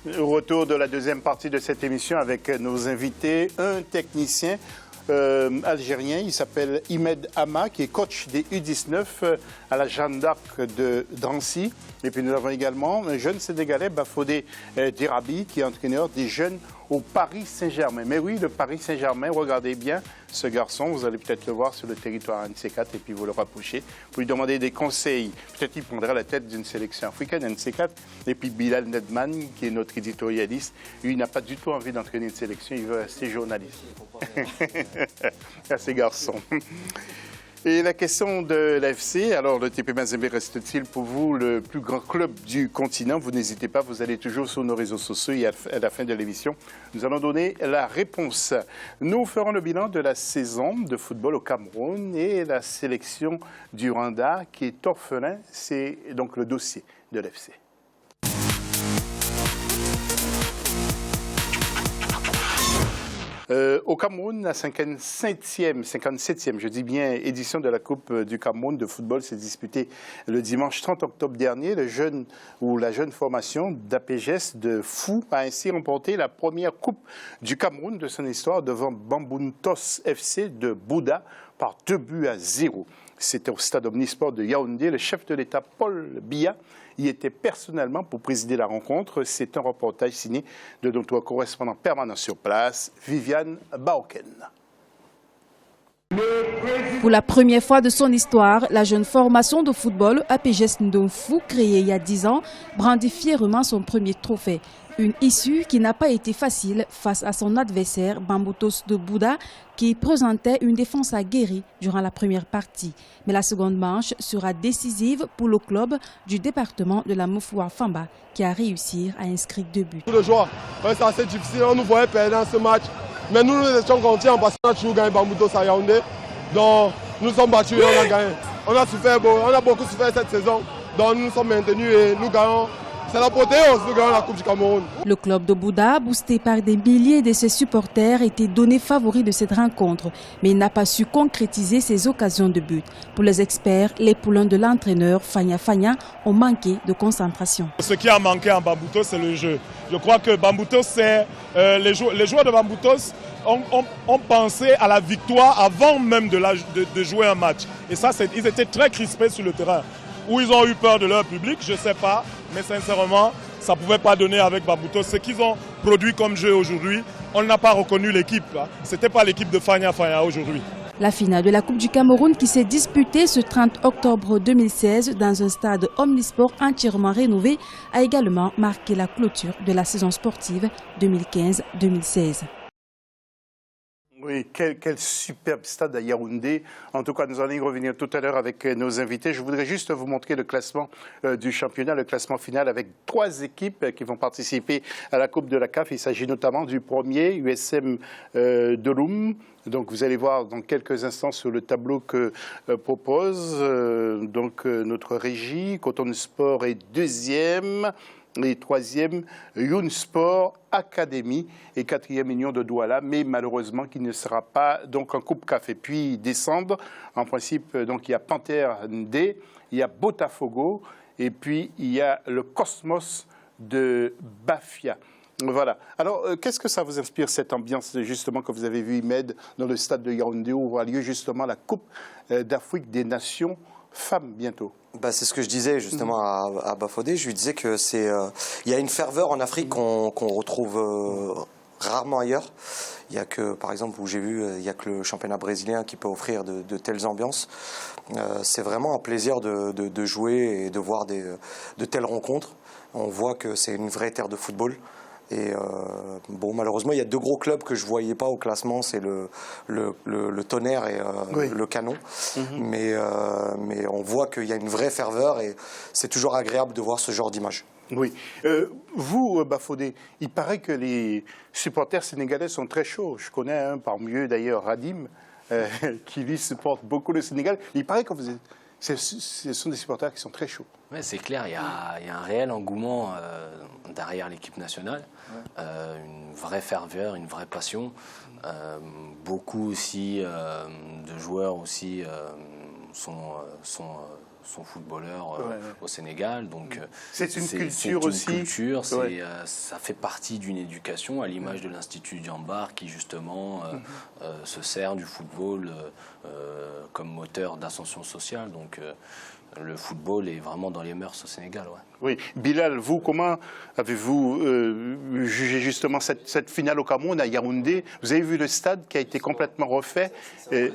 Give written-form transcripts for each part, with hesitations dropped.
Au retour de la deuxième partie de cette émission avec nos invités, un technicien algérien, il s'appelle Imed Ama, qui est coach des U19 à la Jeanne d'Arc de Drancy. Et puis nous avons également un jeune Sénégalais, Bafodé Dirabi, qui est entraîneur des jeunes au Paris Saint-Germain. Mais oui, le Paris Saint-Germain, regardez bien ce garçon, vous allez peut-être le voir sur le territoire NC4 et puis vous le rapprochez. Vous lui demandez des conseils, peut-être qu'il prendra la tête d'une sélection africaine NC4. Et puis Bilal Nedman, qui est notre éditorialiste, lui, il n'a pas du tout envie d'entraîner une sélection, il veut rester journaliste. À ces garçons. Et la question de l'AFC, alors le TP Mazembe reste-t-il pour vous le plus grand club du continent? Vous n'hésitez pas, vous allez toujours sur nos réseaux sociaux et à la fin de l'émission, nous allons donner la réponse. Nous ferons le bilan de la saison de football au Cameroun et la sélection du Rwanda qui est orphelin. C'est donc le dossier de l'AFC. Au Cameroun, la 57e, je dis bien, édition de la Coupe du Cameroun de football s'est disputée le dimanche 30 octobre dernier. La jeune formation d'APGES de Fou a ainsi remporté la première Coupe du Cameroun de son histoire devant Bambuntos FC de Bouda par 2-0. C'était au stade Omnisport de Yaoundé. Le chef de l'État, Paul Biya, y était personnellement pour présider la rencontre. C'est un reportage signé de notre correspondant permanent sur place, Viviane Baoken. Pour la première fois de son histoire, la jeune formation de football APGES Ndomfou, créée il y a 10 ans, brandit fièrement son premier trophée. Une issue qui n'a pas été facile face à son adversaire Bamboutos de Bouda, qui présentait une défense aguerrie durant la première partie. Mais la seconde manche sera décisive pour le club du département de la Moufoua Famba, qui a réussi à inscrire 2 buts. Tous les joueurs, c'est assez difficile, on nous voyait perdre dans ce match. Mais nous étions contents parce qu'on a toujours gagné Bamboutos à Yaoundé. Donc nous sommes battus et on a gagné. On a beaucoup souffert cette saison. Donc nous sommes maintenus et nous gagnons. C'est l'apothéose de gagner la Coupe du Cameroun. Le club de Bouda, boosté par des milliers de ses supporters, était donné favori de cette rencontre, mais il n'a pas su concrétiser ses occasions de but. Pour les experts, les poulains de l'entraîneur Fagna Fagna ont manqué de concentration. Ce qui a manqué en Bamboutos, c'est le jeu. Je crois que Bamboutos, les joueurs de Bamboutos ont pensé à la victoire avant même de jouer un match. Et ça, ils étaient très crispés sur le terrain. Ou ils ont eu peur de leur public, je ne sais pas. Mais sincèrement, ça ne pouvait pas donner avec Bamboutos. Ce qu'ils ont produit comme jeu aujourd'hui, on n'a pas reconnu l'équipe. Ce n'était pas l'équipe de Fagna Fagna aujourd'hui. La finale de la Coupe du Cameroun qui s'est disputée ce 30 octobre 2016 dans un stade Omnisport entièrement rénové a également marqué la clôture de la saison sportive 2015-2016. Oui, quel superbe stade à Yaoundé. En tout cas, nous allons y revenir tout à l'heure avec nos invités. Je voudrais juste vous montrer le classement du championnat, le classement final avec 3 équipes qui vont participer à la Coupe de la CAF. Il s'agit notamment du premier, USM Doloum. Donc vous allez voir dans quelques instants sur le tableau que propose notre régie. Coton Sport est 2e. Et 3e, Youn Sport Academy et 4e Union de Douala, mais malheureusement qui ne sera pas donc en Coupe CAF. Et puis descendre, en principe, donc il y a Panthère D, il y a Botafogo et puis il y a le Cosmos de Bafia. Voilà. Alors, qu'est-ce que ça vous inspire, cette ambiance justement que vous avez vu, Imed, dans le stade de Yaoundé où aura lieu justement la Coupe d'Afrique des Nations femmes bientôt? C'est ce que je disais justement à Bafodé. Je lui disais que il y a une ferveur en Afrique qu'on retrouve rarement ailleurs. Il y a que, par exemple, où j'ai vu, il y a que le championnat brésilien qui peut offrir de telles ambiances. C'est vraiment un plaisir de jouer et de voir de telles rencontres. On voit que c'est une vraie terre de football. Et malheureusement, il y a 2 gros clubs que je ne voyais pas au classement, c'est le Tonnerre et le Canon. Mais on voit qu'il y a une vraie ferveur et c'est toujours agréable de voir ce genre d'image. Oui. Vous, Bafodé, il paraît que les supporters sénégalais sont très chauds. Je connais un parmi eux d'ailleurs, Radim, qui lui supporte beaucoup le Sénégal. Il paraît que ce sont des supporters qui sont très chauds. Ouais, c'est clair, il y a un réel engouement derrière l'équipe nationale, une vraie ferveur, une vraie passion. Beaucoup aussi de joueurs aussi sont son footballeur au Sénégal. Donc c'est une culture aussi. Culture, ça fait partie d'une éducation, à l'image de l'Institut Diambar qui justement se sert du football comme moteur d'ascension sociale. Donc le football est vraiment dans les mœurs au Sénégal. Oui. Bilal, vous, comment avez-vous jugé justement cette finale au Cameroun, à Yaoundé? Vous avez vu le stade qui a été complètement refait. C'est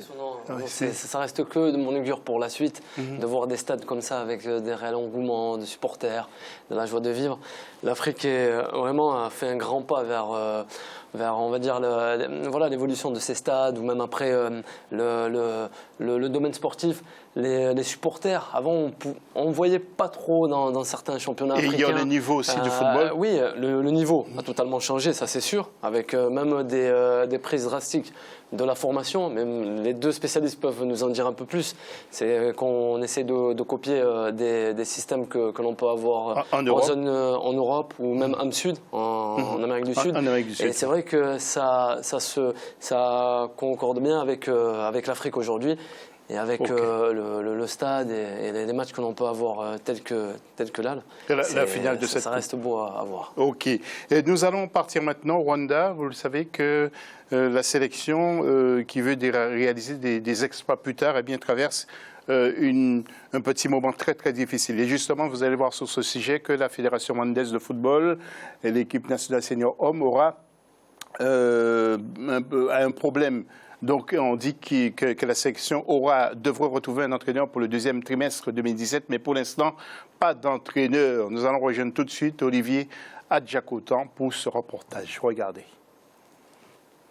impressionnant. Ça reste que de mon augure pour la suite, de voir des stades comme ça avec des réels engouements, de supporters, de la joie de vivre. L'Afrique a fait un grand pas vers on va dire, l'évolution de ces stades, ou même après le domaine sportif. Les supporters, avant, on ne voyait pas trop dans certains championnats africains. Et il y a le niveau aussi du football. Oui, le niveau a totalement changé, ça c'est sûr, avec même des prises drastiques de la formation. Même les deux spécialistes peuvent nous en dire un peu plus. C'est qu'on essaie de copier des systèmes que l'on peut avoir en Europe ou même en Sud, en Amérique du Sud. Et c'est vrai que ça concorde bien avec l'Afrique aujourd'hui. Et avec le stade et les matchs que l'on peut avoir tels que là, la finale de cette ça reste beau à voir. Ok. Et nous allons partir maintenant au Rwanda. Vous le savez que la sélection qui veut réaliser des exploits plus tard traverse un petit moment très très difficile. Et justement, vous allez voir sur ce sujet que la Fédération rwandaise de football et l'équipe nationale senior homme aura un problème. Donc, on dit que la sélection devrait retrouver un entraîneur pour le deuxième trimestre 2017, mais pour l'instant, pas d'entraîneur. Nous allons rejoindre tout de suite Olivier Adjakotan pour ce reportage. Regardez.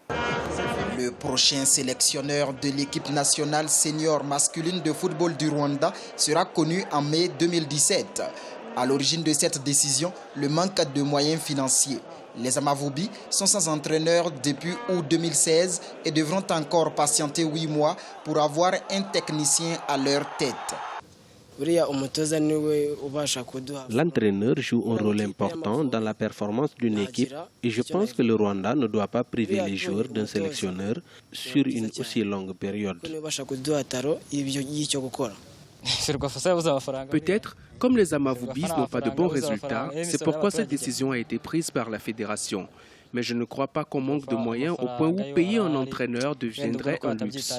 Le prochain sélectionneur de l'équipe nationale senior masculine de football du Rwanda sera connu en mai 2017. À l'origine de cette décision, le manque de moyens financiers. Les Amavubi sont sans entraîneur depuis août 2016 et devront encore patienter 8 mois pour avoir un technicien à leur tête. L'entraîneur joue un rôle important dans la performance d'une équipe et je pense que le Rwanda ne doit pas priver les joueurs d'un sélectionneur sur une aussi longue période. Peut-être, comme les Amavubis n'ont pas de bons résultats, c'est pourquoi cette décision a été prise par la fédération. Mais je ne crois pas qu'on manque de moyens au point où payer un entraîneur deviendrait un luxe.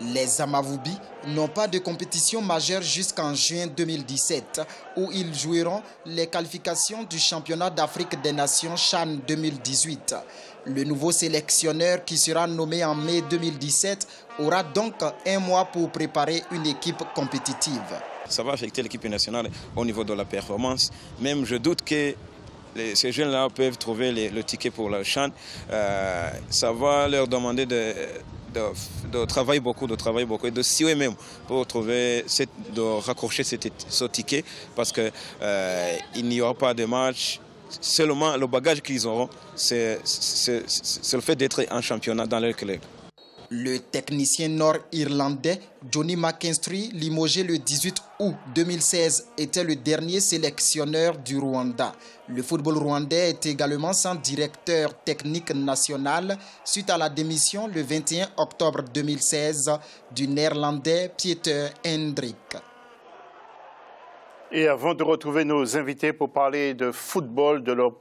Les Amavubis n'ont pas de compétition majeure jusqu'en juin 2017, où ils joueront les qualifications du championnat d'Afrique des Nations CHAN 2018. Le nouveau sélectionneur qui sera nommé en mai 2017 aura donc 1 mois pour préparer une équipe compétitive. Ça va affecter l'équipe nationale au niveau de la performance. Même je doute que ces jeunes-là peuvent trouver le ticket pour le CHAN. Ça va leur demander de travailler beaucoup, et de suer même pour trouver, de raccrocher ce ticket parce qu'il n'y aura pas de match. Seulement le bagage qu'ils auront, c'est le fait d'être en championnat dans leur club. Le technicien nord-irlandais Johnny McKinstry, limogé le 18 août 2016, était le dernier sélectionneur du Rwanda. Le football rwandais est également sans directeur technique national suite à la démission le 21 octobre 2016 du néerlandais Pieter Hendrik. Et avant de retrouver nos invités pour parler de football, de leur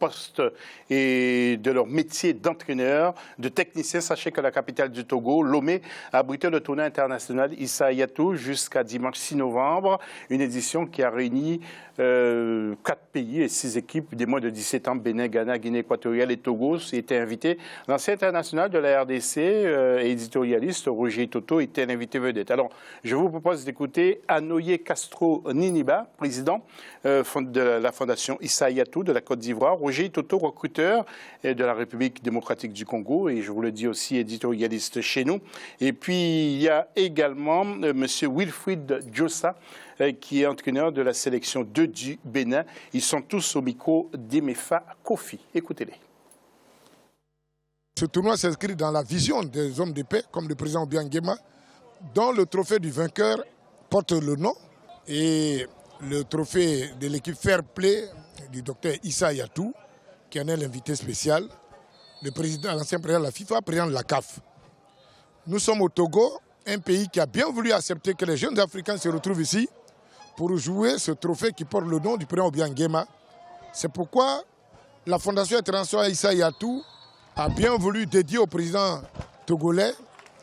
poste et de leur métier d'entraîneur, de technicien, sachez que la capitale du Togo, Lomé, a abrité le tournoi international Issa Hayatou jusqu'à dimanche 6 novembre, une édition qui a réuni 4 pays et 6 équipes des moins de 17 ans, Bénin, Ghana, Guinée équatoriale et Togo étaient invités. L'ancien international de la RDC et éditorialiste Roger Toto était l'invité vedette. Alors, je vous propose d'écouter Anoye Castro Niniba, président de la fondation Issa Hayatou de la Côte d'Ivoire, Roger Toto, recruteur de la République démocratique du Congo, et je vous le dis aussi, éditorialiste chez nous. Et puis, il y a également M. Wilfried Djossa, qui est entraîneur de la sélection 2 du Bénin. Ils sont tous au micro d'Emefa Kofi. Écoutez-les. Ce tournoi s'inscrit dans la vision des hommes de paix, comme le président Obiang Nguema, dont le trophée du vainqueur porte le nom. Et le trophée de l'équipe Fair Play du docteur Issa Hayatou, qui en est l'invité spécial, l'ancien président de la FIFA, président de la CAF. Nous sommes au Togo, un pays qui a bien voulu accepter que les jeunes Africains se retrouvent ici pour jouer ce trophée qui porte le nom du président Obiang Nguema. C'est pourquoi la Fondation internationale Issa Yatou a bien voulu dédier au président togolais,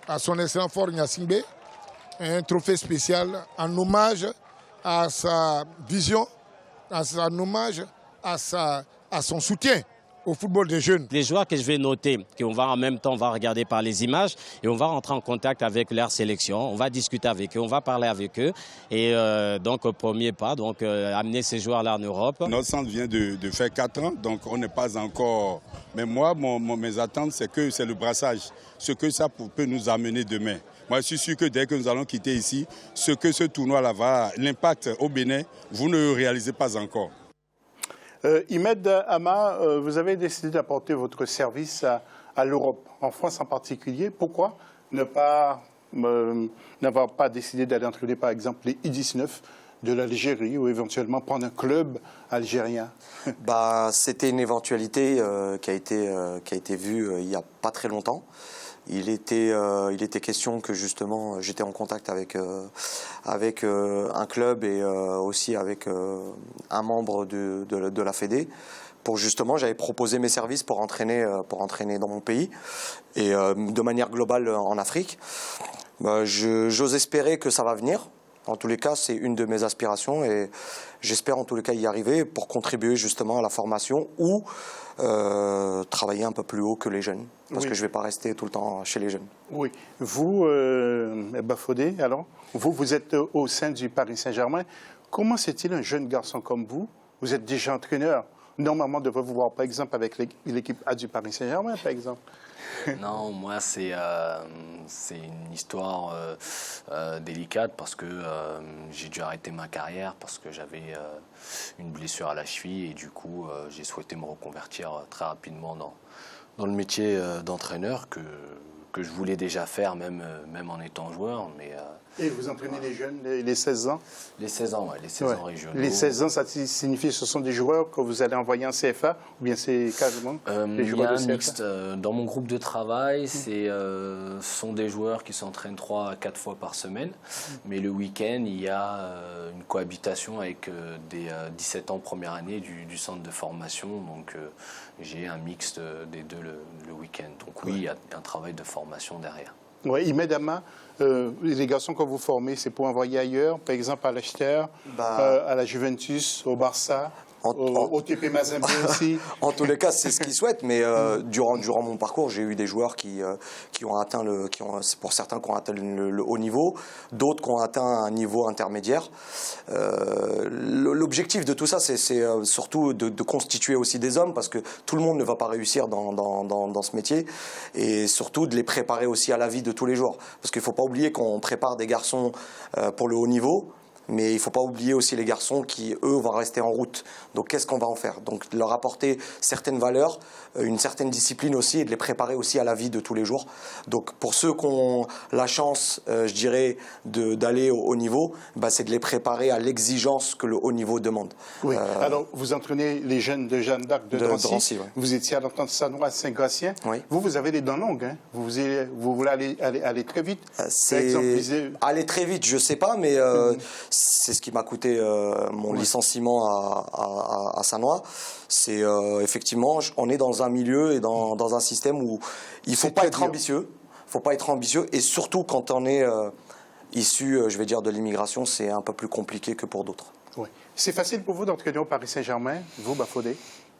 à son excellent Faure Gnassingbé, un trophée spécial en hommage à sa vision, en hommage à son soutien au football des jeunes. Les joueurs que je vais noter, qu'on va en même temps on va regarder par les images et on va rentrer en contact avec leur sélection, on va discuter avec eux, on va parler avec eux et donc premier pas, donc amener ces joueurs-là en Europe. Notre centre vient de faire 4 ans, donc on n'est pas encore... Mais moi, mes attentes, c'est que c'est le brassage, ce que ça peut nous amener demain. Moi, je suis sûr que dès que nous allons quitter ici, ce que ce tournoi-là va, l'impact au Bénin, vous ne le réalisez pas encore. Imed Ama, vous avez décidé d'apporter votre service à l'Europe, en France en particulier. Pourquoi n'avoir pas décidé d'aller entraîner par exemple les U19 de l'Algérie ou éventuellement prendre un club algérien? C'était une éventualité qui a été vue il n'y a pas très longtemps. Il était question que justement j'étais en contact avec un club et aussi avec un membre de la Fédé. Pour justement, j'avais proposé mes services pour entraîner dans mon pays et de manière globale en Afrique. J'ose espérer que ça va venir. En tous les cas, c'est une de mes aspirations et j'espère en tous les cas y arriver pour contribuer justement à la formation ou travailler un peu plus haut que les jeunes. Parce que je ne vais pas rester tout le temps chez les jeunes. Oui. Vous, Bafodé, alors, vous êtes au sein du Paris Saint-Germain. Comment c'est-il un jeune garçon comme vous? Vous êtes déjà entraîneur. Normalement, devrait vous voir, par exemple, avec l'équipe A du Paris Saint-Germain, par exemple. Non, moi, c'est une histoire délicate parce que j'ai dû arrêter ma carrière parce que j'avais une blessure à la cheville et du coup, j'ai souhaité me reconvertir très rapidement dans le métier d'entraîneur que je voulais déjà faire, même en étant joueur. Et vous entraînez les jeunes, les 16 ans? Les 16 ans, oui, les 16 ans régionaux. Les 16 ans, ça signifie que ce sont des joueurs que vous allez envoyer en CFA ou bien c'est carrément les joueurs de CFA? Il y a un mixte. Dans mon groupe de travail, ce sont des joueurs qui s'entraînent 3 à 4 fois par semaine. Mais le week-end, il y a une cohabitation avec des 17 ans première année du centre de formation. Donc j'ai un mixte des deux le week-end. Donc oui, il y a un travail de formation derrière. Oui, Imed Ama, les garçons que vous formez, c'est pour envoyer ailleurs, par exemple à l'Achter, à la Juventus, au Barça, au TP Mazembe aussi. En tous les cas, c'est ce qu'ils souhaitent, mais durant mon parcours, j'ai eu des joueurs qui ont atteint pour certains qui ont atteint le haut niveau, d'autres qui ont atteint un niveau intermédiaire. L'objectif de tout ça, c'est surtout de constituer aussi des hommes, parce que tout le monde ne va pas réussir dans ce métier, et surtout de les préparer aussi à la vie de tous les jours. Parce qu'il ne faut pas oublier qu'on prépare des garçons pour le haut niveau, mais il ne faut pas oublier aussi les garçons qui, eux, vont rester en route. Donc, qu'est-ce qu'on va en faire? Donc, leur apporter certaines valeurs, une certaine discipline aussi, et de les préparer aussi à la vie de tous les jours. Donc, pour ceux qui ont la chance, je dirais, d'aller au haut niveau, c'est de les préparer à l'exigence que le haut niveau demande. Oui. Alors, vous entraînez les jeunes de Jeanne d'Arc de Drancy. Ouais. Vous étiez à l'entente Sanois à Saint-Gratien. Oui. Vous avez les dents longues. Hein? Vous voulez aller très vite. Aller très vite, je ne sais pas, mais... c'est ce qui m'a coûté mon licenciement à Sanois. C'est effectivement, on est dans un milieu et dans un système où il ne faut pas être ambitieux. Il faut pas être ambitieux et surtout quand on est issu, je vais dire, de l'immigration, c'est un peu plus compliqué que pour d'autres. Oui. C'est facile pour vous d'entraîner au Paris Saint-Germain, vous, Bafodé?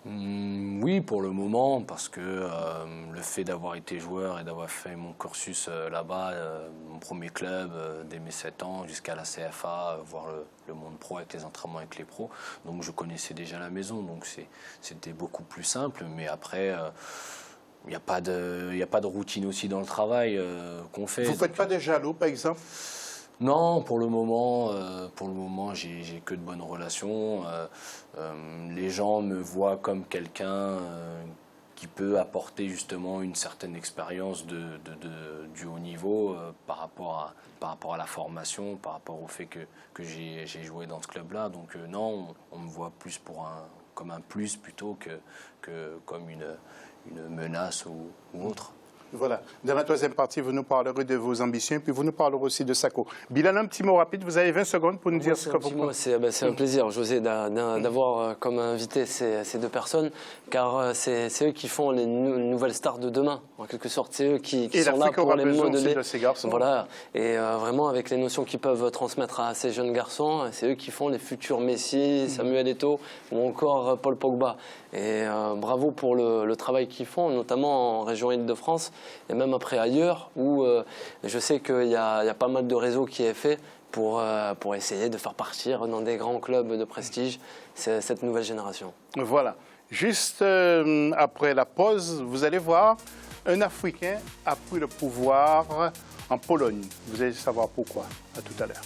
Oui, pour le moment, parce que le fait d'avoir été joueur et d'avoir fait mon cursus là-bas, mon premier club, dès mes 7 ans jusqu'à la CFA, voir le monde pro avec les entraînements avec les pros, donc je connaissais déjà la maison, donc c'était beaucoup plus simple, mais après... il n'y a pas de routine aussi dans le travail qu'on fait. Vous ne faites pas des jaloux, par exemple? Non, pour le moment, j'ai que de bonnes relations. Les gens me voient comme quelqu'un qui peut apporter justement une certaine expérience du haut niveau par rapport à la formation, par rapport au fait que j'ai joué dans ce club-là. Donc non, on me voit plus comme un plus plutôt que comme une menace ou autre. Voilà. Dans la troisième partie, vous nous parlerez de vos ambitions, puis vous nous parlerez aussi de Sako. Bilal, un petit mot rapide, vous avez 20 secondes pour nous dire ce que vous pensez. C'est un plaisir, José, d'avoir comme invité ces deux personnes, car c'est eux qui font les nouvelles stars de demain, en quelque sorte. C'est eux qui sont là pour les modeler. De ces garçons. Voilà. Et vraiment, avec les notions qu'ils peuvent transmettre à ces jeunes garçons, c'est eux qui font les futurs Messi, Samuel Eto'o ou encore Paul Pogba. Et bravo pour le travail qu'ils font, notamment en région Île-de-France et même après ailleurs, où je sais qu'il y a pas mal de réseaux qui est fait pour essayer de faire partir dans des grands clubs de prestige cette nouvelle génération. Voilà. Juste après la pause, vous allez voir, un Africain a pris le pouvoir en Pologne. Vous allez savoir pourquoi. À tout à l'heure.